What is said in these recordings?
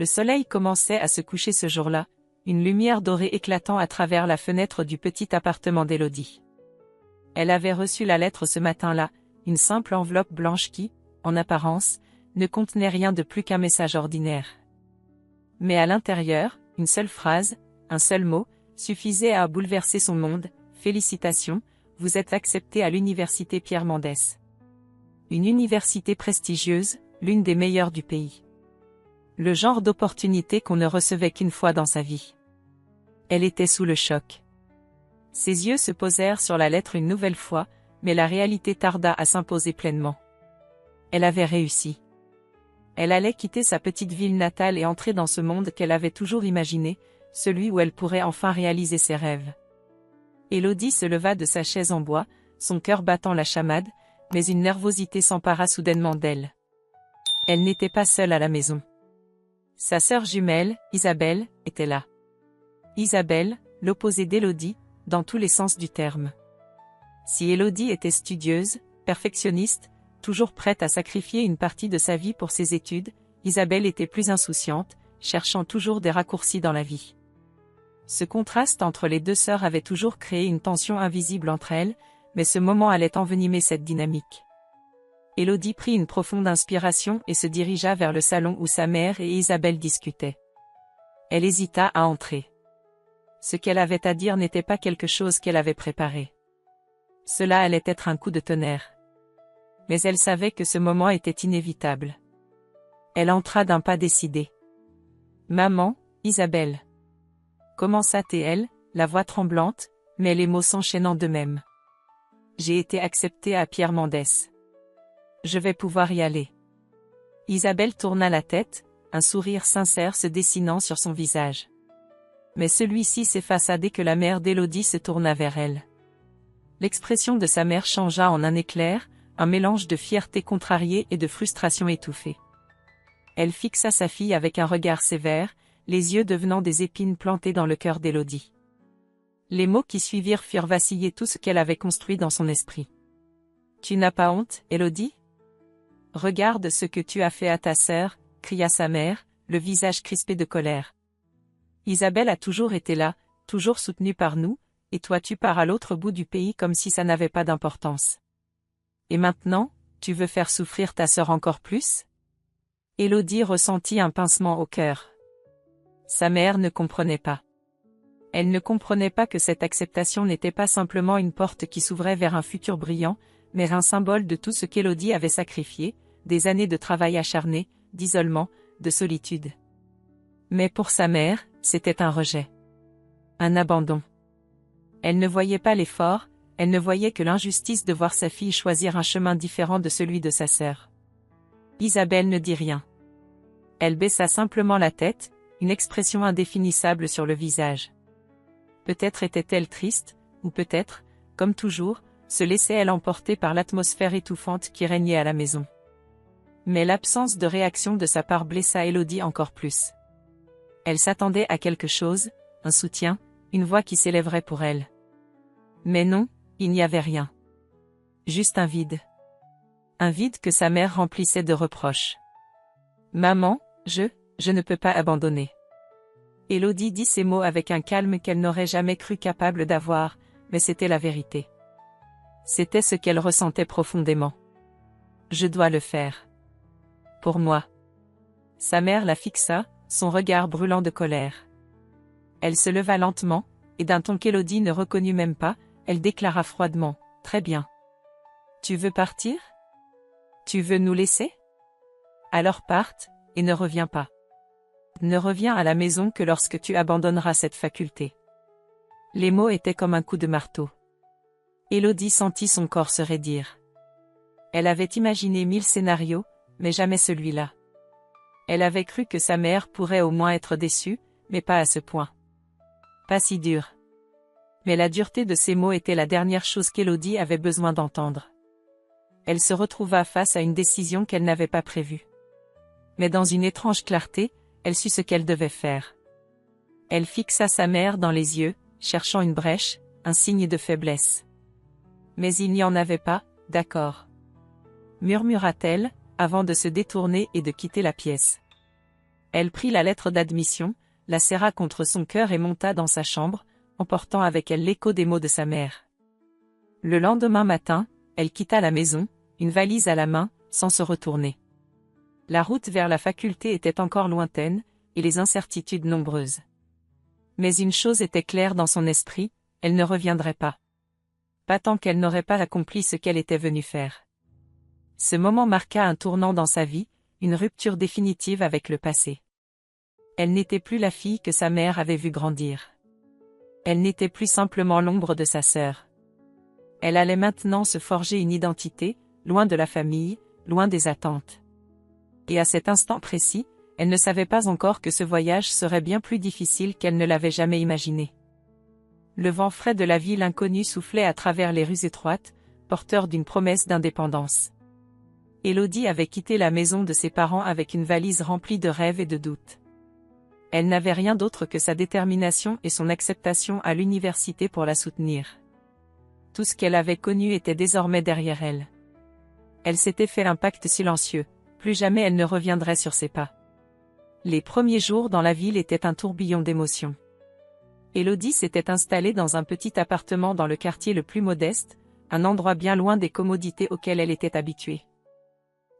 Le soleil commençait à se coucher ce jour-là, une lumière dorée éclatant à travers la fenêtre du petit appartement d'Élodie. Elle avait reçu la lettre ce matin-là, une simple enveloppe blanche qui, en apparence, ne contenait rien de plus qu'un message ordinaire. Mais à l'intérieur, une seule phrase, un seul mot, suffisait à bouleverser son monde. Félicitations, vous êtes accepté à l'université Pierre Mendès. Une université prestigieuse, l'une des meilleures du pays. Le genre d'opportunité qu'on ne recevait qu'une fois dans sa vie. Elle était sous le choc. Ses yeux se posèrent sur la lettre une nouvelle fois, mais la réalité tarda à s'imposer pleinement. Elle avait réussi. Elle allait quitter sa petite ville natale et entrer dans ce monde qu'elle avait toujours imaginé, celui où elle pourrait enfin réaliser ses rêves. Élodie se leva de sa chaise en bois, son cœur battant la chamade, mais une nervosité s'empara soudainement d'elle. Elle n'était pas seule à la maison. Sa sœur jumelle, Isabelle, était là. Isabelle, l'opposé d'Élodie, dans tous les sens du terme. Si Élodie était studieuse, perfectionniste, toujours prête à sacrifier une partie de sa vie pour ses études, Isabelle était plus insouciante, cherchant toujours des raccourcis dans la vie. Ce contraste entre les deux sœurs avait toujours créé une tension invisible entre elles, mais ce moment allait envenimer cette dynamique. Élodie prit une profonde inspiration et se dirigea vers le salon où sa mère et Isabelle discutaient. Elle hésita à entrer. Ce qu'elle avait à dire n'était pas quelque chose qu'elle avait préparé. Cela allait être un coup de tonnerre. Mais elle savait que ce moment était inévitable. Elle entra d'un pas décidé. « Maman, Isabelle. » Commença-t-elle, la voix tremblante, mais les mots s'enchaînant d'eux-mêmes. « J'ai été acceptée à Pierre Mendès. Je vais pouvoir y aller. » Isabelle tourna la tête, un sourire sincère se dessinant sur son visage. Mais celui-ci s'effaça dès que la mère d'Élodie se tourna vers elle. L'expression de sa mère changea en un éclair, un mélange de fierté contrariée et de frustration étouffée. Elle fixa sa fille avec un regard sévère, les yeux devenant des épines plantées dans le cœur d'Élodie. Les mots qui suivirent firent vaciller tout ce qu'elle avait construit dans son esprit. « Tu n'as pas honte, Élodie ? Regarde ce que tu as fait à ta sœur, » cria sa mère, le visage crispé de colère. « Isabelle a toujours été là, toujours soutenue par nous, et toi tu pars à l'autre bout du pays comme si ça n'avait pas d'importance. Et maintenant, tu veux faire souffrir ta sœur encore plus ?» Élodie ressentit un pincement au cœur. Sa mère ne comprenait pas. Elle ne comprenait pas que cette acceptation n'était pas simplement une porte qui s'ouvrait vers un futur brillant, mais un symbole de tout ce qu'Élodie avait sacrifié, des années de travail acharné, d'isolement, de solitude. Mais pour sa mère, c'était un rejet. Un abandon. Elle ne voyait pas l'effort, elle ne voyait que l'injustice de voir sa fille choisir un chemin différent de celui de sa sœur. Isabelle ne dit rien. Elle baissa simplement la tête, une expression indéfinissable sur le visage. Peut-être était-elle triste, ou peut-être, comme toujours, se laissait-elle emporter par l'atmosphère étouffante qui régnait à la maison. Mais l'absence de réaction de sa part blessa Élodie encore plus. Elle s'attendait à quelque chose, un soutien, une voix qui s'élèverait pour elle. Mais non, il n'y avait rien. Juste un vide. Un vide que sa mère remplissait de reproches. « Maman, je ne peux pas abandonner. » Élodie dit ces mots avec un calme qu'elle n'aurait jamais cru capable d'avoir, mais c'était la vérité. C'était ce qu'elle ressentait profondément. « Je dois le faire. Pour moi. » Sa mère la fixa, son regard brûlant de colère. Elle se leva lentement, et d'un ton qu'Élodie ne reconnut même pas, elle déclara froidement, « Très bien. Tu veux partir? Tu veux nous laisser? Alors parte, et ne reviens pas. Ne reviens à la maison que lorsque tu abandonneras cette faculté. » Les mots étaient comme un coup de marteau. Élodie sentit son corps se raidir. Elle avait imaginé 1000 scénarios, mais jamais celui-là. Elle avait cru que sa mère pourrait au moins être déçue, mais pas à ce point. Pas si dur. Mais la dureté de ces mots était la dernière chose qu'Élodie avait besoin d'entendre. Elle se retrouva face à une décision qu'elle n'avait pas prévue. Mais dans une étrange clarté, elle sut ce qu'elle devait faire. Elle fixa sa mère dans les yeux, cherchant une brèche, un signe de faiblesse. Mais il n'y en avait pas, d'accord. Murmura-t-elle, avant de se détourner et de quitter la pièce. Elle prit la lettre d'admission, la serra contre son cœur et monta dans sa chambre, emportant avec elle l'écho des mots de sa mère. Le lendemain matin, elle quitta la maison, une valise à la main, sans se retourner. La route vers la faculté était encore lointaine, et les incertitudes nombreuses. Mais une chose était claire dans son esprit, elle ne reviendrait pas. Pas tant qu'elle n'aurait pas accompli ce qu'elle était venue faire. Ce moment marqua un tournant dans sa vie, une rupture définitive avec le passé. Elle n'était plus la fille que sa mère avait vue grandir. Elle n'était plus simplement l'ombre de sa sœur. Elle allait maintenant se forger une identité, loin de la famille, loin des attentes. Et à cet instant précis, elle ne savait pas encore que ce voyage serait bien plus difficile qu'elle ne l'avait jamais imaginé. Le vent frais de la ville inconnue soufflait à travers les rues étroites, porteur d'une promesse d'indépendance. Élodie avait quitté la maison de ses parents avec une valise remplie de rêves et de doutes. Elle n'avait rien d'autre que sa détermination et son acceptation à l'université pour la soutenir. Tout ce qu'elle avait connu était désormais derrière elle. Elle s'était fait un pacte silencieux, plus jamais elle ne reviendrait sur ses pas. Les premiers jours dans la ville étaient un tourbillon d'émotions. Élodie s'était installée dans un petit appartement dans le quartier le plus modeste, un endroit bien loin des commodités auxquelles elle était habituée.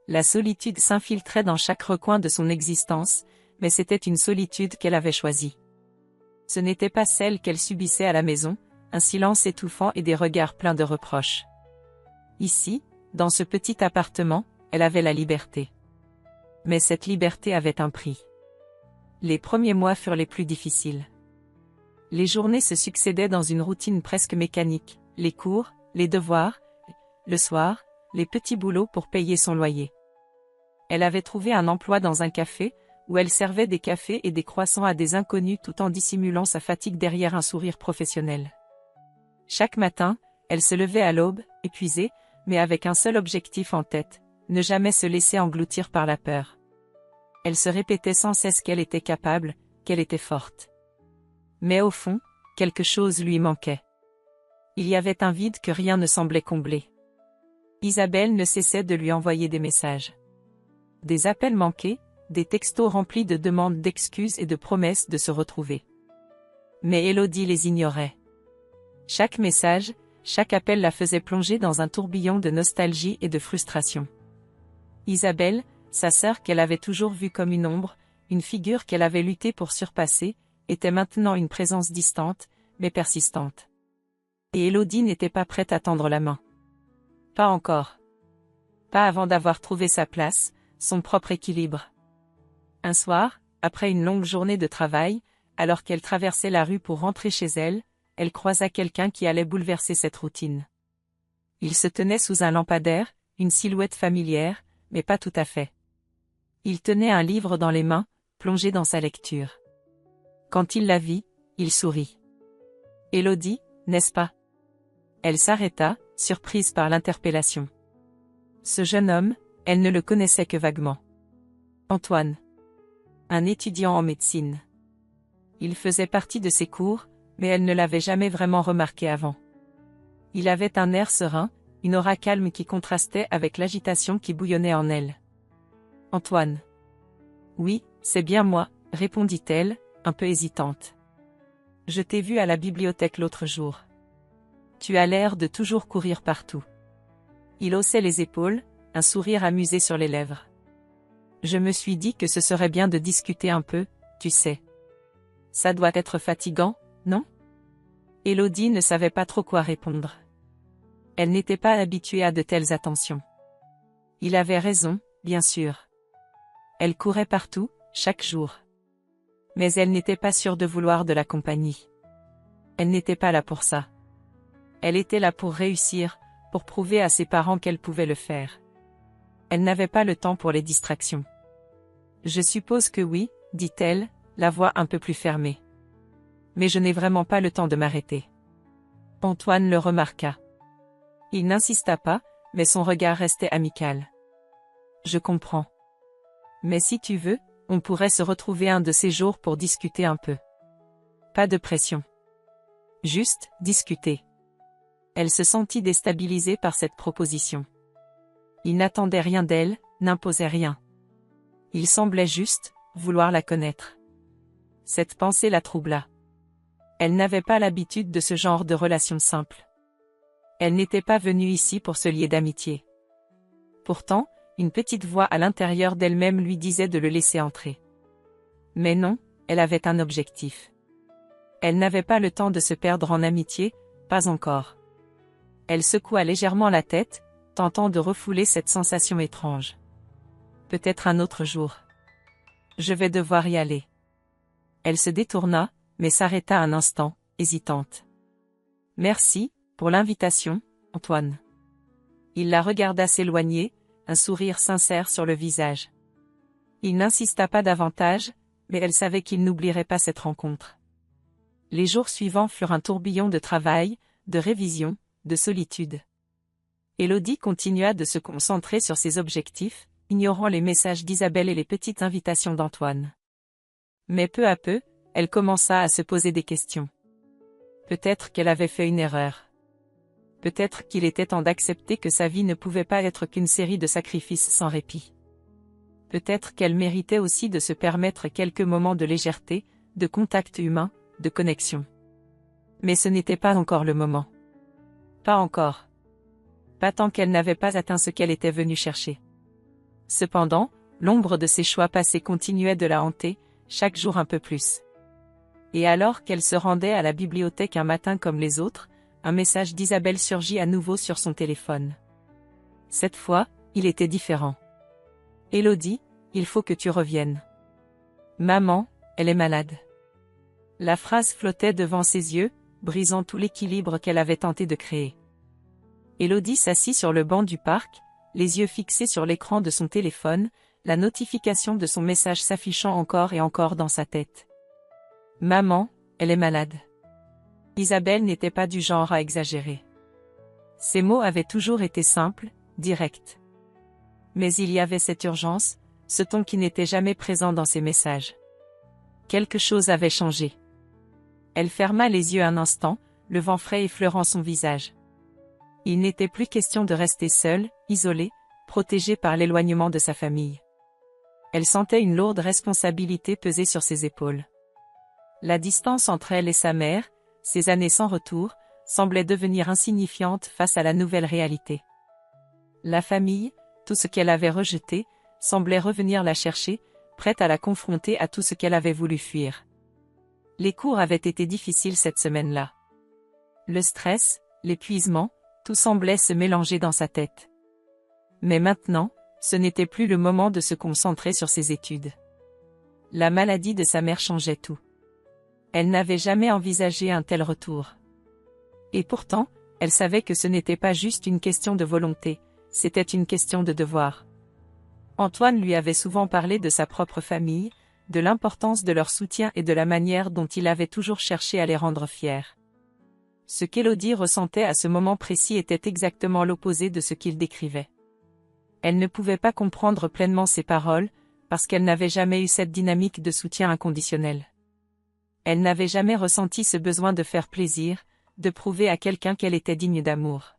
La solitude s'infiltrait dans chaque recoin de son existence, mais c'était une solitude qu'elle avait choisie. Ce n'était pas celle qu'elle subissait à la maison, un silence étouffant et des regards pleins de reproches. Ici, dans ce petit appartement, elle avait la liberté. Mais cette liberté avait un prix. Les premiers mois furent les plus difficiles. Les journées se succédaient dans une routine presque mécanique, les cours, les devoirs, le soir, les petits boulots pour payer son loyer. Elle avait trouvé un emploi dans un café, où elle servait des cafés et des croissants à des inconnus tout en dissimulant sa fatigue derrière un sourire professionnel. Chaque matin, elle se levait à l'aube, épuisée, mais avec un seul objectif en tête, ne jamais se laisser engloutir par la peur. Elle se répétait sans cesse qu'elle était capable, qu'elle était forte. Mais au fond, quelque chose lui manquait. Il y avait un vide que rien ne semblait combler. Isabelle ne cessait de lui envoyer des messages. Des appels manqués, des textos remplis de demandes d'excuses et de promesses de se retrouver. Mais Élodie les ignorait. Chaque message, chaque appel la faisait plonger dans un tourbillon de nostalgie et de frustration. Isabelle, sa sœur qu'elle avait toujours vue comme une ombre, une figure qu'elle avait lutté pour surpasser, était maintenant une présence distante, mais persistante. Et Élodie n'était pas prête à tendre la main. Pas encore. Pas avant d'avoir trouvé sa place, son propre équilibre. Un soir, après une longue journée de travail, alors qu'elle traversait la rue pour rentrer chez elle, elle croisa quelqu'un qui allait bouleverser cette routine. Il se tenait sous un lampadaire, une silhouette familière, mais pas tout à fait. Il tenait un livre dans les mains, plongé dans sa lecture. Quand il la vit, il sourit. « Élodie, n'est-ce pas ?» Elle s'arrêta, surprise par l'interpellation. Ce jeune homme, elle ne le connaissait que vaguement. Antoine. Un étudiant en médecine. Il faisait partie de ses cours, mais elle ne l'avait jamais vraiment remarqué avant. Il avait un air serein, une aura calme qui contrastait avec l'agitation qui bouillonnait en elle. Antoine. Oui, c'est bien moi, répondit-elle, un peu hésitante. Je t'ai vu à la bibliothèque l'autre jour. Tu as l'air de toujours courir partout. Il haussait les épaules, un sourire amusé sur les lèvres. Je me suis dit que ce serait bien de discuter un peu, tu sais. Ça doit être fatigant, non ? Élodie ne savait pas trop quoi répondre. Elle n'était pas habituée à de telles attentions. Il avait raison, bien sûr. Elle courait partout, chaque jour. Mais elle n'était pas sûre de vouloir de la compagnie. Elle n'était pas là pour ça. Elle était là pour réussir, pour prouver à ses parents qu'elle pouvait le faire. Elle n'avait pas le temps pour les distractions. Je suppose que oui, dit-elle, la voix un peu plus fermée. Mais je n'ai vraiment pas le temps de m'arrêter. Antoine le remarqua. Il n'insista pas, mais son regard restait amical. Je comprends. Mais si tu veux, on pourrait se retrouver un de ces jours pour discuter un peu. Pas de pression. Juste, discuter. Elle se sentit déstabilisée par cette proposition. Il n'attendait rien d'elle, n'imposait rien. Il semblait juste, vouloir la connaître. Cette pensée la troubla. Elle n'avait pas l'habitude de ce genre de relation simple. Elle n'était pas venue ici pour se lier d'amitié. Pourtant, une petite voix à l'intérieur d'elle-même lui disait de le laisser entrer. Mais non, elle avait un objectif. Elle n'avait pas le temps de se perdre en amitié, pas encore. Elle secoua légèrement la tête, tentant de refouler cette sensation étrange. Peut-être un autre jour. Je vais devoir y aller. Elle se détourna, mais s'arrêta un instant, hésitante. Merci, pour l'invitation, Antoine. Il la regarda s'éloigner, un sourire sincère sur le visage. Il n'insista pas davantage, mais elle savait qu'il n'oublierait pas cette rencontre. Les jours suivants furent un tourbillon de travail, de révision, de solitude. Élodie continua de se concentrer sur ses objectifs, ignorant les messages d'Isabelle et les petites invitations d'Antoine. Mais peu à peu, elle commença à se poser des questions. Peut-être qu'elle avait fait une erreur. Peut-être qu'il était temps d'accepter que sa vie ne pouvait pas être qu'une série de sacrifices sans répit. Peut-être qu'elle méritait aussi de se permettre quelques moments de légèreté, de contact humain, de connexion. Mais ce n'était pas encore le moment. Pas encore. Pas tant qu'elle n'avait pas atteint ce qu'elle était venue chercher. Cependant, l'ombre de ses choix passés continuait de la hanter, chaque jour un peu plus. Et alors qu'elle se rendait à la bibliothèque un matin comme les autres, un message d'Isabelle surgit à nouveau sur son téléphone. Cette fois, il était différent. « Élodie, il faut que tu reviennes. Maman, elle est malade. » La phrase flottait devant ses yeux, brisant tout l'équilibre qu'elle avait tenté de créer. Élodie s'assit sur le banc du parc, les yeux fixés sur l'écran de son téléphone, la notification de son message s'affichant encore et encore dans sa tête. « Maman, elle est malade. » Isabelle n'était pas du genre à exagérer. Ses mots avaient toujours été simples, directs. Mais il y avait cette urgence, ce ton qui n'était jamais présent dans ses messages. Quelque chose avait changé. Elle ferma les yeux un instant, le vent frais effleurant son visage. Il n'était plus question de rester seule, isolée, protégée par l'éloignement de sa famille. Elle sentait une lourde responsabilité peser sur ses épaules. La distance entre elle et sa mère, ces années sans retour, semblait devenir insignifiante face à la nouvelle réalité. La famille, tout ce qu'elle avait rejeté, semblait revenir la chercher, prête à la confronter à tout ce qu'elle avait voulu fuir. Les cours avaient été difficiles cette semaine-là. Le stress, l'épuisement, tout semblait se mélanger dans sa tête. Mais maintenant, ce n'était plus le moment de se concentrer sur ses études. La maladie de sa mère changeait tout. Elle n'avait jamais envisagé un tel retour. Et pourtant, elle savait que ce n'était pas juste une question de volonté, c'était une question de devoir. Antoine lui avait souvent parlé de sa propre famille, de l'importance de leur soutien et de la manière dont il avait toujours cherché à les rendre fiers. Ce qu'Élodie ressentait à ce moment précis était exactement l'opposé de ce qu'il décrivait. Elle ne pouvait pas comprendre pleinement ses paroles, parce qu'elle n'avait jamais eu cette dynamique de soutien inconditionnel. Elle n'avait jamais ressenti ce besoin de faire plaisir, de prouver à quelqu'un qu'elle était digne d'amour.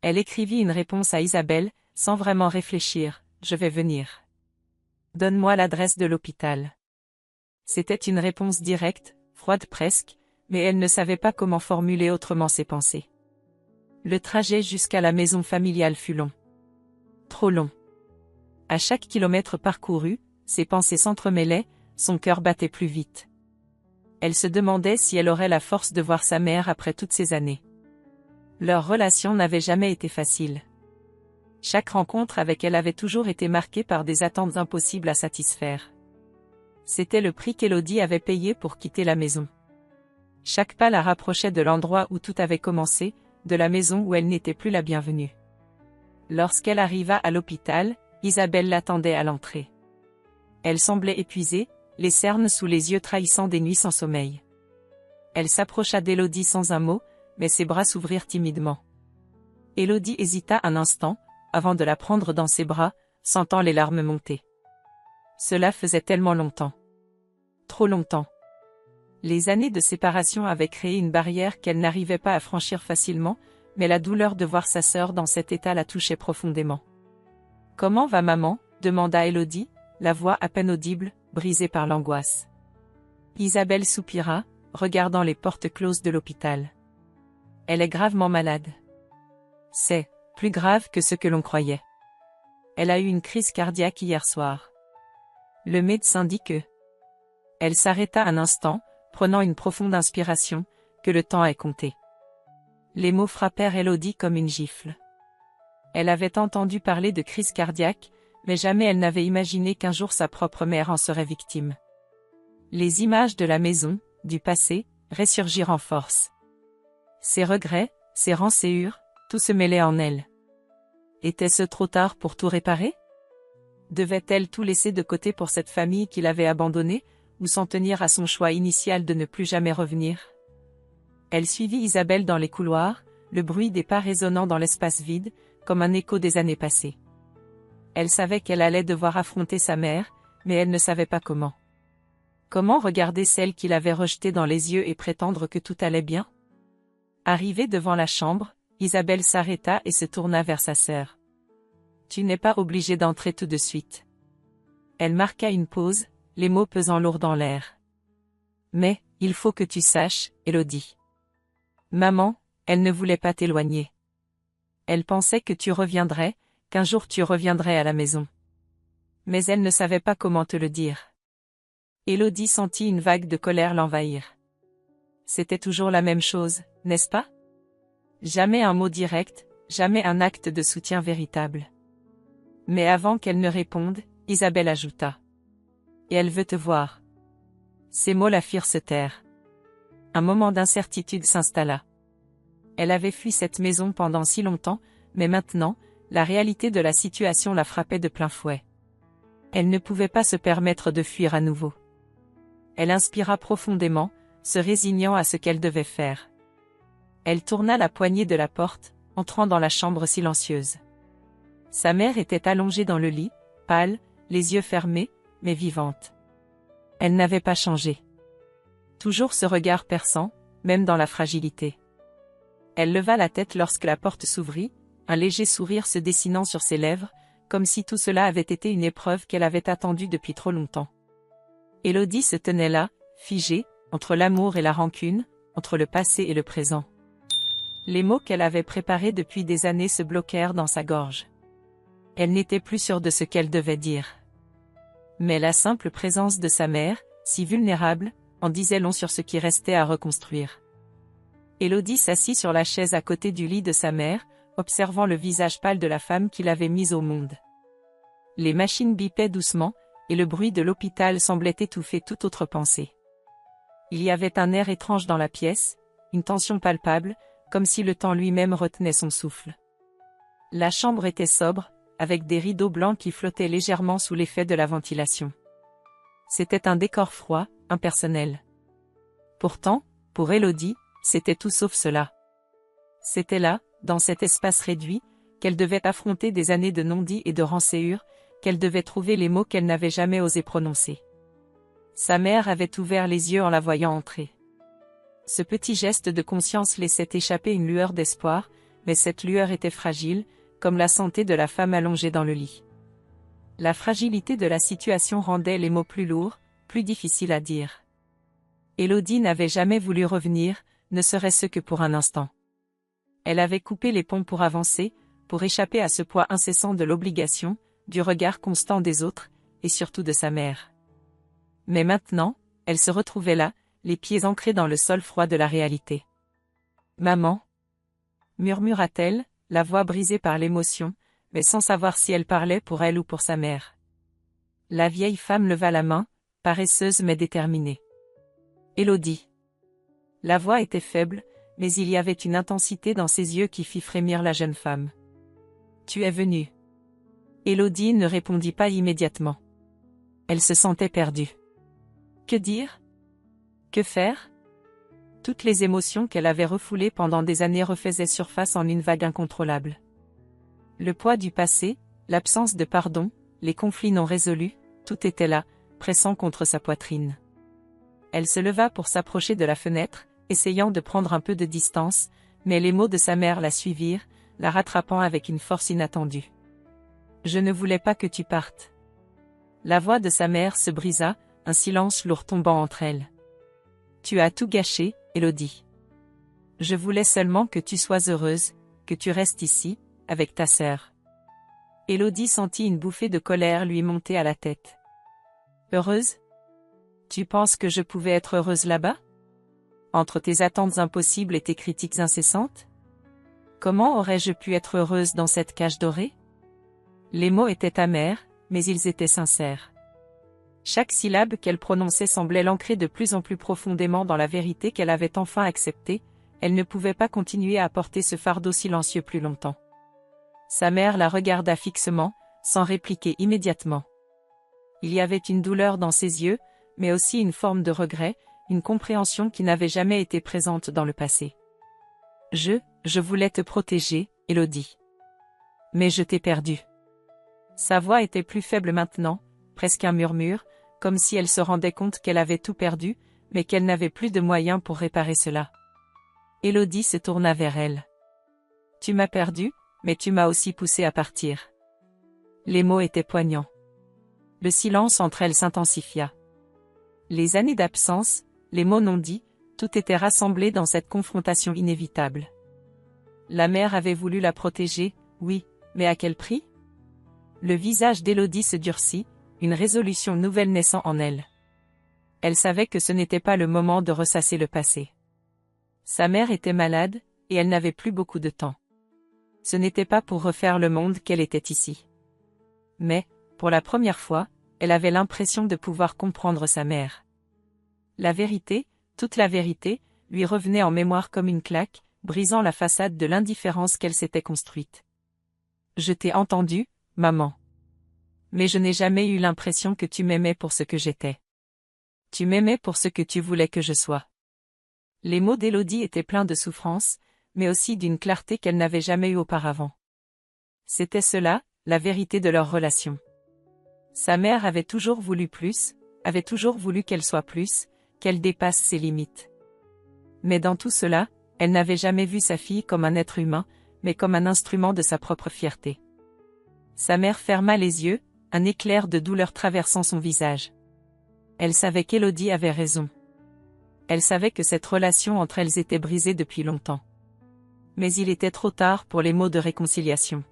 Elle écrivit une réponse à Isabelle, sans vraiment réfléchir, « Je vais venir. Donne-moi l'adresse de l'hôpital. » C'était une réponse directe, froide presque, mais elle ne savait pas comment formuler autrement ses pensées. Le trajet jusqu'à la maison familiale fut long. Trop long. À chaque kilomètre parcouru, ses pensées s'entremêlaient, son cœur battait plus vite. Elle se demandait si elle aurait la force de voir sa mère après toutes ces années. Leur relation n'avait jamais été facile. Chaque rencontre avec elle avait toujours été marquée par des attentes impossibles à satisfaire. C'était le prix qu'Élodie avait payé pour quitter la maison. Chaque pas la rapprochait de l'endroit où tout avait commencé, de la maison où elle n'était plus la bienvenue. Lorsqu'elle arriva à l'hôpital, Isabelle l'attendait à l'entrée. Elle semblait épuisée, les cernes sous les yeux trahissant des nuits sans sommeil. Elle s'approcha d'Élodie sans un mot, mais ses bras s'ouvrirent timidement. Élodie hésita un instant, avant de la prendre dans ses bras, sentant les larmes monter. Cela faisait tellement longtemps. Trop longtemps. Les années de séparation avaient créé une barrière qu'elle n'arrivait pas à franchir facilement, mais la douleur de voir sa sœur dans cet état la touchait profondément. « Comment va maman ?» demanda Élodie, la voix à peine audible, brisée par l'angoisse. Isabelle soupira, regardant les portes closes de l'hôpital. Elle est gravement malade. C'est plus grave que ce que l'on croyait. Elle a eu une crise cardiaque hier soir. Le médecin dit que... Elle s'arrêta un instant, prenant une profonde inspiration, que le temps est compté. Les mots frappèrent Élodie comme une gifle. Elle avait entendu parler de crise cardiaque, mais jamais elle n'avait imaginé qu'un jour sa propre mère en serait victime. Les images de la maison, du passé, ressurgirent en force. Ses regrets, ses rancœurs, tout se mêlait en elle. Était-ce trop tard pour tout réparer? Devait-elle tout laisser de côté pour cette famille qui l'avait abandonnée, ou s'en tenir à son choix initial de ne plus jamais revenir? Elle suivit Isabelle dans les couloirs, le bruit des pas résonnant dans l'espace vide, comme un écho des années passées. Elle savait qu'elle allait devoir affronter sa mère, mais elle ne savait pas comment. Comment regarder celle qui l'avait rejetée dans les yeux et prétendre que tout allait bien? Arrivée devant la chambre, Isabelle s'arrêta et se tourna vers sa sœur. « Tu n'es pas obligée d'entrer tout de suite. » Elle marqua une pause, les mots pesant lourd dans l'air. « Mais, il faut que tu saches, Élodie. Maman, elle ne voulait pas t'éloigner. Elle pensait que tu reviendrais, qu'un jour tu reviendrais à la maison. Mais elle ne savait pas comment te le dire. » Élodie sentit une vague de colère l'envahir. C'était toujours la même chose, n'est-ce pas? Jamais un mot direct, jamais un acte de soutien véritable. Mais avant qu'elle ne réponde, Isabelle ajouta. « Et elle veut te voir. » Ces mots la firent se taire. Un moment d'incertitude s'installa. Elle avait fui cette maison pendant si longtemps, mais maintenant, la réalité de la situation la frappait de plein fouet. Elle ne pouvait pas se permettre de fuir à nouveau. Elle inspira profondément, se résignant à ce qu'elle devait faire. Elle tourna la poignée de la porte, entrant dans la chambre silencieuse. Sa mère était allongée dans le lit, pâle, les yeux fermés, mais vivante. Elle n'avait pas changé. Toujours ce regard perçant, même dans la fragilité. Elle leva la tête lorsque la porte s'ouvrit, un léger sourire se dessinant sur ses lèvres, comme si tout cela avait été une épreuve qu'elle avait attendue depuis trop longtemps. Élodie se tenait là, figée, entre l'amour et la rancune, entre le passé et le présent. Les mots qu'elle avait préparés depuis des années se bloquèrent dans sa gorge. Elle n'était plus sûre de ce qu'elle devait dire. Mais la simple présence de sa mère, si vulnérable, en disait long sur ce qui restait à reconstruire. Élodie s'assit sur la chaise à côté du lit de sa mère, observant le visage pâle de la femme qui l'avait mise au monde. Les machines bipaient doucement, et le bruit de l'hôpital semblait étouffer toute autre pensée. Il y avait un air étrange dans la pièce, une tension palpable, comme si le temps lui-même retenait son souffle. La chambre était sobre, avec des rideaux blancs qui flottaient légèrement sous l'effet de la ventilation. C'était un décor froid, impersonnel. Pourtant, pour Élodie, c'était tout sauf cela. C'était là, dans cet espace réduit, qu'elle devait affronter des années de non-dits et de rancœurs, qu'elle devait trouver les mots qu'elle n'avait jamais osé prononcer. Sa mère avait ouvert les yeux en la voyant entrer. Ce petit geste de conscience laissait échapper une lueur d'espoir, mais cette lueur était fragile, comme la santé de la femme allongée dans le lit. La fragilité de la situation rendait les mots plus lourds, plus difficiles à dire. Élodie n'avait jamais voulu revenir, ne serait-ce que pour un instant. Elle avait coupé les ponts pour avancer, pour échapper à ce poids incessant de l'obligation, du regard constant des autres, et surtout de sa mère. Mais maintenant, elle se retrouvait là, les pieds ancrés dans le sol froid de la réalité. « Maman » murmura-t-elle, la voix brisée par l'émotion, mais sans savoir si elle parlait pour elle ou pour sa mère. La vieille femme leva la main, paresseuse mais déterminée. « Élodie » La voix était faible, mais il y avait une intensité dans ses yeux qui fit frémir la jeune femme. « Tu es venue. » Élodie ne répondit pas immédiatement. Elle se sentait perdue. Que dire? Que faire? Toutes les émotions qu'elle avait refoulées pendant des années refaisaient surface en une vague incontrôlable. Le poids du passé, l'absence de pardon, les conflits non résolus, tout était là, pressant contre sa poitrine. Elle se leva pour s'approcher de la fenêtre, essayant de prendre un peu de distance, mais les mots de sa mère la suivirent, la rattrapant avec une force inattendue. « Je ne voulais pas que tu partes. » La voix de sa mère se brisa, un silence lourd tombant entre elles. Tu as tout gâché, Élodie. Je voulais seulement que tu sois heureuse, que tu restes ici, avec ta sœur. Élodie sentit une bouffée de colère lui monter à la tête. Heureuse? Tu penses que je pouvais être heureuse là-bas? Entre tes attentes impossibles et tes critiques incessantes? Comment aurais-je pu être heureuse dans cette cage dorée? Les mots étaient amers, mais ils étaient sincères. Chaque syllabe qu'elle prononçait semblait l'ancrer de plus en plus profondément dans la vérité qu'elle avait enfin acceptée. Elle ne pouvait pas continuer à porter ce fardeau silencieux plus longtemps. Sa mère la regarda fixement, sans répliquer immédiatement. Il y avait une douleur dans ses yeux, mais aussi une forme de regret, une compréhension qui n'avait jamais été présente dans le passé. Je voulais te protéger, Élodie. Mais je t'ai perdue. Sa voix était plus faible maintenant, presque un murmure, comme si elle se rendait compte qu'elle avait tout perdu, mais qu'elle n'avait plus de moyens pour réparer cela. Élodie se tourna vers elle. Tu m'as perdue, mais tu m'as aussi poussée à partir. Les mots étaient poignants. Le silence entre elles s'intensifia. Les années d'absence, les mots non dits, tout était rassemblé dans cette confrontation inévitable. La mère avait voulu la protéger, oui, mais à quel prix? Le visage d'Élodie se durcit, une résolution nouvelle naissant en elle. Elle savait que ce n'était pas le moment de ressasser le passé. Sa mère était malade, et elle n'avait plus beaucoup de temps. Ce n'était pas pour refaire le monde qu'elle était ici. Mais, pour la première fois, elle avait l'impression de pouvoir comprendre sa mère. La vérité, toute la vérité, lui revenait en mémoire comme une claque, brisant la façade de l'indifférence qu'elle s'était construite. Je t'ai entendu, maman. Mais je n'ai jamais eu l'impression que tu m'aimais pour ce que j'étais. Tu m'aimais pour ce que tu voulais que je sois. Les mots d'Élodie étaient pleins de souffrance, mais aussi d'une clarté qu'elle n'avait jamais eue auparavant. C'était cela, la vérité de leur relation. Sa mère avait toujours voulu plus, avait toujours voulu qu'elle soit plus, qu'elle dépasse ses limites. Mais dans tout cela, elle n'avait jamais vu sa fille comme un être humain, mais comme un instrument de sa propre fierté. Sa mère ferma les yeux, un éclair de douleur traversant son visage. Elle savait qu'Élodie avait raison. Elle savait que cette relation entre elles était brisée depuis longtemps. Mais il était trop tard pour les mots de réconciliation.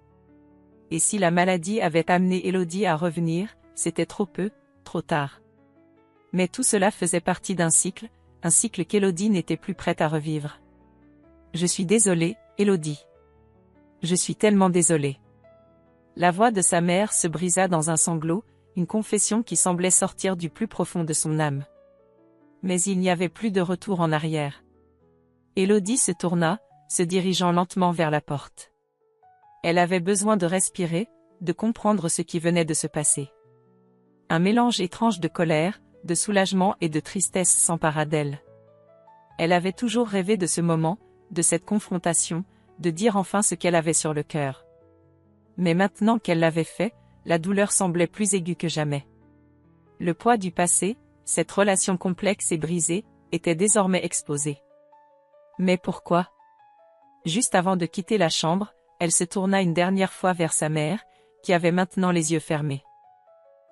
Et si la maladie avait amené Élodie à revenir, c'était trop peu, trop tard. Mais tout cela faisait partie d'un cycle qu'Élodie n'était plus prête à revivre. Je suis désolée, Élodie. Je suis tellement désolée. La voix de sa mère se brisa dans un sanglot, une confession qui semblait sortir du plus profond de son âme. Mais il n'y avait plus de retour en arrière. Élodie se tourna, se dirigeant lentement vers la porte. Elle avait besoin de respirer, de comprendre ce qui venait de se passer. Un mélange étrange de colère, de soulagement et de tristesse s'empara d'elle. Elle avait toujours rêvé de ce moment, de cette confrontation, de dire enfin ce qu'elle avait sur le cœur. Mais maintenant qu'elle l'avait fait, la douleur semblait plus aiguë que jamais. Le poids du passé, cette relation complexe et brisée, était désormais exposé. Mais pourquoi? Juste avant de quitter la chambre, elle se tourna une dernière fois vers sa mère, qui avait maintenant les yeux fermés.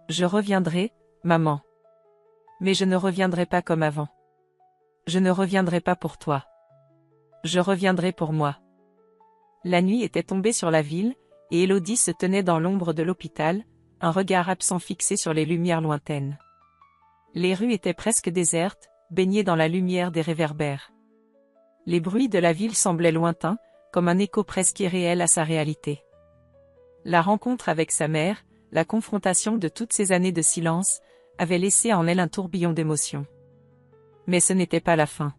Je reviendrai, maman. Mais je ne reviendrai pas comme avant. Je ne reviendrai pas pour toi. Je reviendrai pour moi. La nuit était tombée sur la ville, et Élodie se tenait dans l'ombre de l'hôpital, un regard absent fixé sur les lumières lointaines. Les rues étaient presque désertes, baignées dans la lumière des réverbères. Les bruits de la ville semblaient lointains, comme un écho presque irréel à sa réalité. La rencontre avec sa mère, la confrontation de toutes ces années de silence, avait laissé en elle un tourbillon d'émotions. Mais ce n'était pas la fin.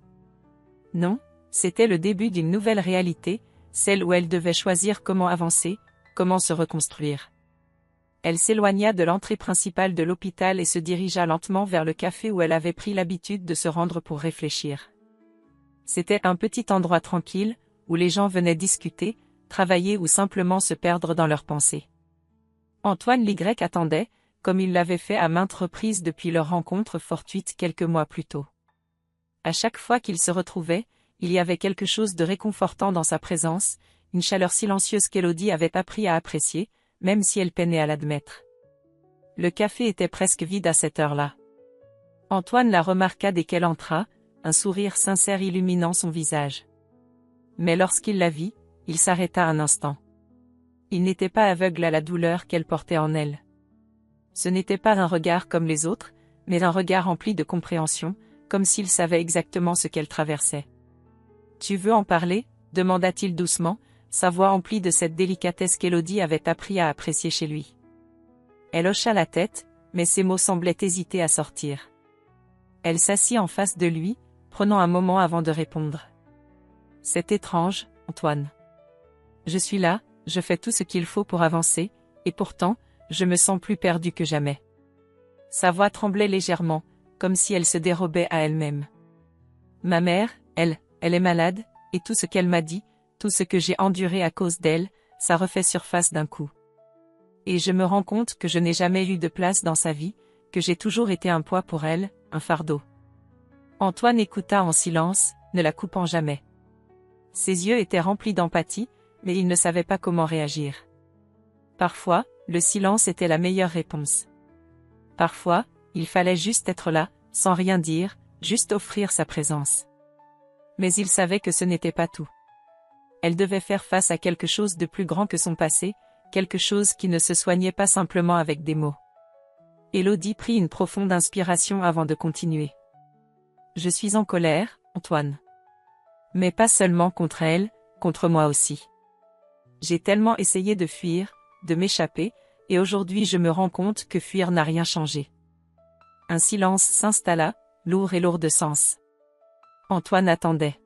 Non, c'était le début d'une nouvelle réalité, celle où elle devait choisir comment avancer, comment se reconstruire. Elle s'éloigna de l'entrée principale de l'hôpital et se dirigea lentement vers le café où elle avait pris l'habitude de se rendre pour réfléchir. C'était un petit endroit tranquille, où les gens venaient discuter, travailler ou simplement se perdre dans leurs pensées. Antoine Lygrec attendait, comme il l'avait fait à maintes reprises depuis leur rencontre fortuite quelques mois plus tôt. À chaque fois qu'ils se retrouvaient, il y avait quelque chose de réconfortant dans sa présence, une chaleur silencieuse qu'Élodie avait appris à apprécier, même si elle peinait à l'admettre. Le café était presque vide à cette heure-là. Antoine la remarqua dès qu'elle entra, un sourire sincère illuminant son visage. Mais lorsqu'il la vit, il s'arrêta un instant. Il n'était pas aveugle à la douleur qu'elle portait en elle. Ce n'était pas un regard comme les autres, mais un regard rempli de compréhension, comme s'il savait exactement ce qu'elle traversait. « Tu veux en parler ?» demanda-t-il doucement, sa voix emplie de cette délicatesse qu'Élodie avait appris à apprécier chez lui. Elle hocha la tête, mais ses mots semblaient hésiter à sortir. Elle s'assit en face de lui, prenant un moment avant de répondre. « C'est étrange, Antoine. Je suis là, je fais tout ce qu'il faut pour avancer, et pourtant, je me sens plus perdue que jamais. » Sa voix tremblait légèrement, comme si elle se dérobait à elle-même. « Ma mère, elle est malade, et tout ce qu'elle m'a dit, tout ce que j'ai enduré à cause d'elle, ça refait surface d'un coup. Et je me rends compte que je n'ai jamais eu de place dans sa vie, que j'ai toujours été un poids pour elle, un fardeau. » Antoine écouta en silence, ne la coupant jamais. Ses yeux étaient remplis d'empathie, mais il ne savait pas comment réagir. Parfois, le silence était la meilleure réponse. Parfois, il fallait juste être là, sans rien dire, juste offrir sa présence. Mais il savait que ce n'était pas tout. Elle devait faire face à quelque chose de plus grand que son passé, quelque chose qui ne se soignait pas simplement avec des mots. Élodie prit une profonde inspiration avant de continuer. « Je suis en colère, Antoine. Mais pas seulement contre elle, contre moi aussi. J'ai tellement essayé de fuir, de m'échapper, et aujourd'hui je me rends compte que fuir n'a rien changé. » Un silence s'installa, lourd et lourd de sens. Antoine attendait.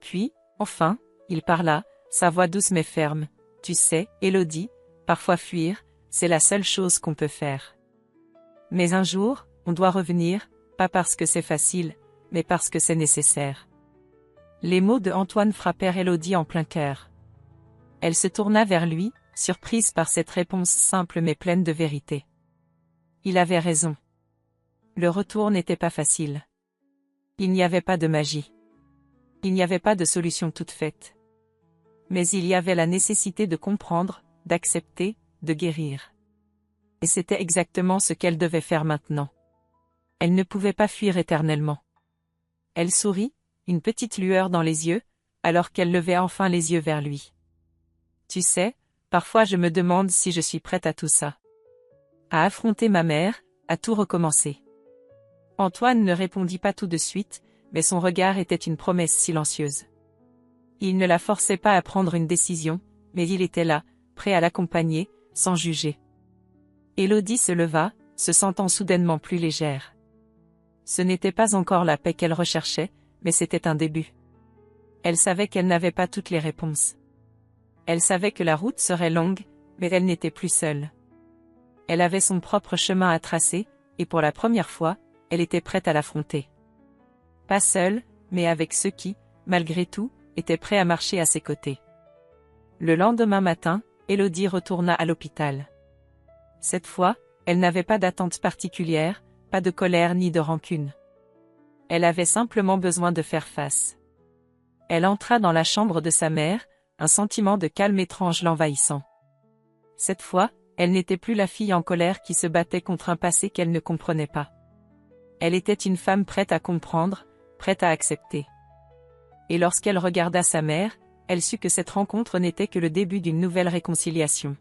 Puis, enfin, il parla, sa voix douce mais ferme. « Tu sais, Élodie, parfois fuir, c'est la seule chose qu'on peut faire. Mais un jour, on doit revenir, pas parce que c'est facile, mais parce que c'est nécessaire. » Les mots de Antoine frappèrent Élodie en plein cœur. Elle se tourna vers lui, surprise par cette réponse simple mais pleine de vérité. Il avait raison. Le retour n'était pas facile. Il n'y avait pas de magie. Il n'y avait pas de solution toute faite. Mais il y avait la nécessité de comprendre, d'accepter, de guérir. Et c'était exactement ce qu'elle devait faire maintenant. Elle ne pouvait pas fuir éternellement. Elle sourit, une petite lueur dans les yeux, alors qu'elle levait enfin les yeux vers lui. « Tu sais, parfois je me demande si je suis prête à tout ça. À affronter ma mère, à tout recommencer. » Antoine ne répondit pas tout de suite, mais son regard était une promesse silencieuse. Il ne la forçait pas à prendre une décision, mais il était là, prêt à l'accompagner, sans juger. Élodie se leva, se sentant soudainement plus légère. Ce n'était pas encore la paix qu'elle recherchait, mais c'était un début. Elle savait qu'elle n'avait pas toutes les réponses. Elle savait que la route serait longue, mais elle n'était plus seule. Elle avait son propre chemin à tracer, et pour la première fois, elle était prête à l'affronter. Pas seule, mais avec ceux qui, malgré tout, étaient prêts à marcher à ses côtés. Le lendemain matin, Élodie retourna à l'hôpital. Cette fois, elle n'avait pas d'attente particulière, pas de colère ni de rancune. Elle avait simplement besoin de faire face. Elle entra dans la chambre de sa mère, un sentiment de calme étrange l'envahissant. Cette fois, elle n'était plus la fille en colère qui se battait contre un passé qu'elle ne comprenait pas. Elle était une femme prête à comprendre, prête à accepter. Et lorsqu'elle regarda sa mère, elle sut que cette rencontre n'était que le début d'une nouvelle réconciliation.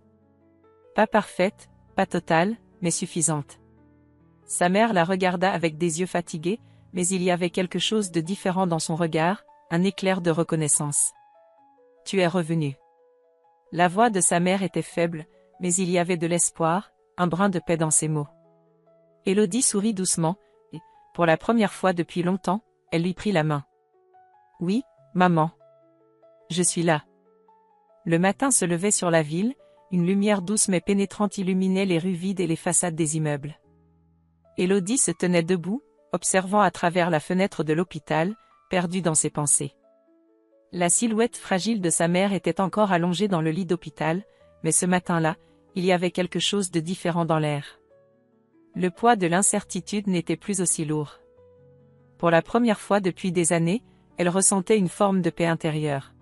Pas parfaite, pas totale, mais suffisante. Sa mère la regarda avec des yeux fatigués, mais il y avait quelque chose de différent dans son regard, un éclair de reconnaissance. « Tu es revenu. » La voix de sa mère était faible, mais il y avait de l'espoir, un brin de paix dans ses mots. Élodie sourit doucement, et, pour la première fois depuis longtemps, elle lui prit la main. « Oui, maman. Je suis là. » Le matin se levait sur la ville, une lumière douce mais pénétrante illuminait les rues vides et les façades des immeubles. Élodie se tenait debout, observant à travers la fenêtre de l'hôpital, perdue dans ses pensées. La silhouette fragile de sa mère était encore allongée dans le lit d'hôpital, mais ce matin-là, il y avait quelque chose de différent dans l'air. Le poids de l'incertitude n'était plus aussi lourd. Pour la première fois depuis des années, elle ressentait une forme de paix intérieure.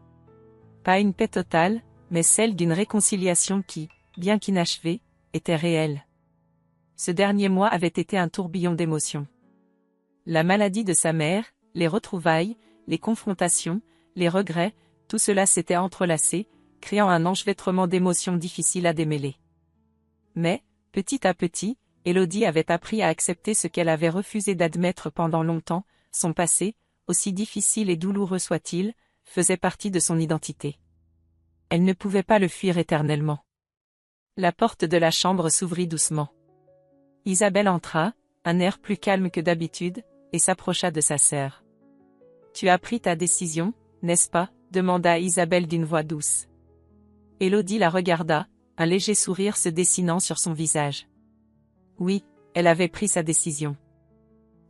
Pas une paix totale, mais celle d'une réconciliation qui, bien qu'inachevée, était réelle. Ce dernier mois avait été un tourbillon d'émotions. La maladie de sa mère, les retrouvailles, les confrontations, les regrets, tout cela s'était entrelacé, créant un enchevêtrement d'émotions difficiles à démêler. Mais, petit à petit, Élodie avait appris à accepter ce qu'elle avait refusé d'admettre pendant longtemps, son passé, aussi difficile et douloureux soit-il, faisait partie de son identité. Elle ne pouvait pas le fuir éternellement. La porte de la chambre s'ouvrit doucement. Isabelle entra, un air plus calme que d'habitude, et s'approcha de sa sœur. « Tu as pris ta décision, n'est-ce pas ?» demanda Isabelle d'une voix douce. Élodie la regarda, un léger sourire se dessinant sur son visage. Oui, elle avait pris sa décision.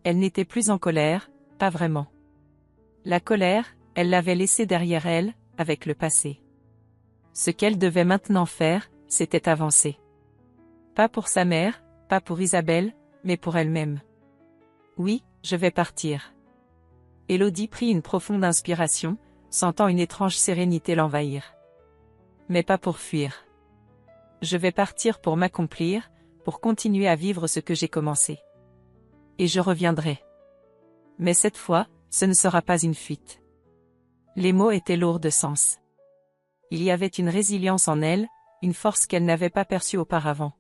Elle n'était plus en colère, pas vraiment. La colère, elle l'avait laissée derrière elle, avec le passé. Ce qu'elle devait maintenant faire, c'était avancer. Pas pour sa mère, pas pour Isabelle, mais pour elle-même. Oui, je vais partir. Élodie prit une profonde inspiration, sentant une étrange sérénité l'envahir. Mais pas pour fuir. Je vais partir pour m'accomplir, pour continuer à vivre ce que j'ai commencé. Et je reviendrai. Mais cette fois, ce ne sera pas une fuite. Les mots étaient lourds de sens. Il y avait une résilience en elle, une force qu'elle n'avait pas perçue auparavant.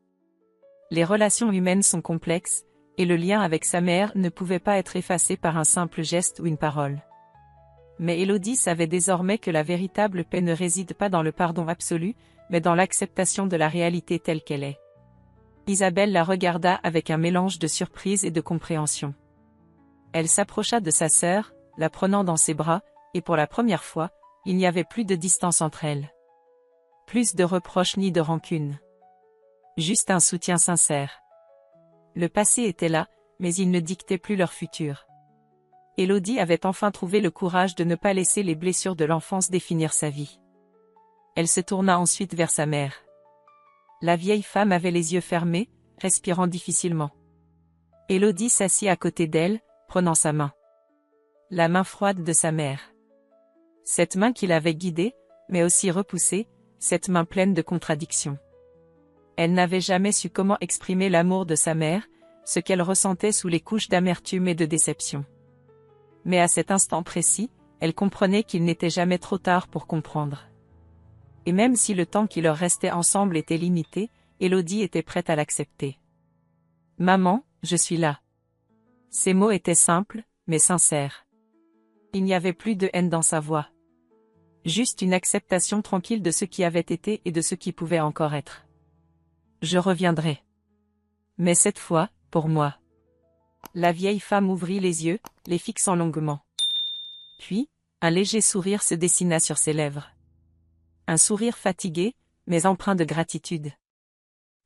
Les relations humaines sont complexes, et le lien avec sa mère ne pouvait pas être effacé par un simple geste ou une parole. Mais Élodie savait désormais que la véritable paix ne réside pas dans le pardon absolu, mais dans l'acceptation de la réalité telle qu'elle est. Isabelle la regarda avec un mélange de surprise et de compréhension. Elle s'approcha de sa sœur, la prenant dans ses bras, et pour la première fois, il n'y avait plus de distance entre elles. Plus de reproches ni de rancune. Juste un soutien sincère. Le passé était là, mais il ne dictait plus leur futur. Élodie avait enfin trouvé le courage de ne pas laisser les blessures de l'enfance définir sa vie. Elle se tourna ensuite vers sa mère. La vieille femme avait les yeux fermés, respirant difficilement. Élodie s'assit à côté d'elle, prenant sa main. La main froide de sa mère. Cette main qui l'avait guidée, mais aussi repoussée, cette main pleine de contradictions. Elle n'avait jamais su comment exprimer l'amour de sa mère, ce qu'elle ressentait sous les couches d'amertume et de déception. Mais à cet instant précis, elle comprenait qu'il n'était jamais trop tard pour comprendre. Et même si le temps qui leur restait ensemble était limité, Élodie était prête à l'accepter. « Maman, je suis là. » Ces mots étaient simples, mais sincères. Il n'y avait plus de haine dans sa voix. Juste une acceptation tranquille de ce qui avait été et de ce qui pouvait encore être. « Je reviendrai. Mais cette fois, pour moi. » La vieille femme ouvrit les yeux, les fixant longuement. Puis, un léger sourire se dessina sur ses lèvres. Un sourire fatigué, mais empreint de gratitude.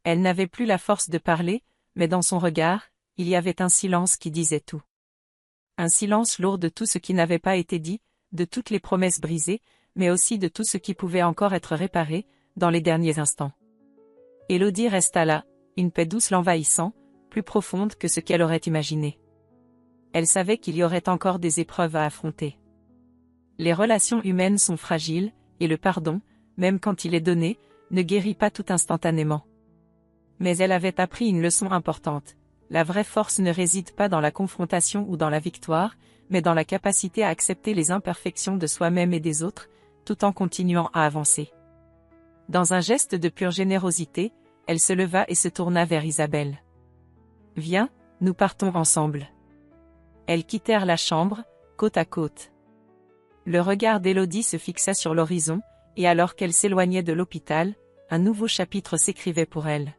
Elle n'avait plus la force de parler, mais dans son regard, il y avait un silence qui disait tout. Un silence lourd de tout ce qui n'avait pas été dit, de toutes les promesses brisées, mais aussi de tout ce qui pouvait encore être réparé, dans les derniers instants. Élodie resta là, une paix douce l'envahissant, plus profonde que ce qu'elle aurait imaginé. Elle savait qu'il y aurait encore des épreuves à affronter. Les relations humaines sont fragiles, et le pardon, même quand il est donné, ne guérit pas tout instantanément. Mais elle avait appris une leçon importante. La vraie force ne réside pas dans la confrontation ou dans la victoire, mais dans la capacité à accepter les imperfections de soi-même et des autres, tout en continuant à avancer. Dans un geste de pure générosité, elle se leva et se tourna vers Isabelle. « Viens, nous partons ensemble. » Elles quittèrent la chambre, côte à côte. Le regard d'Élodie se fixa sur l'horizon, et alors qu'elle s'éloignait de l'hôpital, un nouveau chapitre s'écrivait pour elle.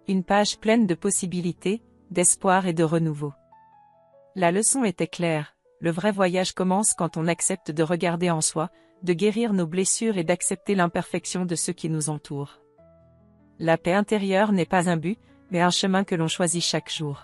Une page pleine de possibilités, d'espoir et de renouveau. La leçon était claire, le vrai voyage commence quand on accepte de regarder en soi, de guérir nos blessures et d'accepter l'imperfection de ceux qui nous entourent. La paix intérieure n'est pas un but, mais un chemin que l'on choisit chaque jour.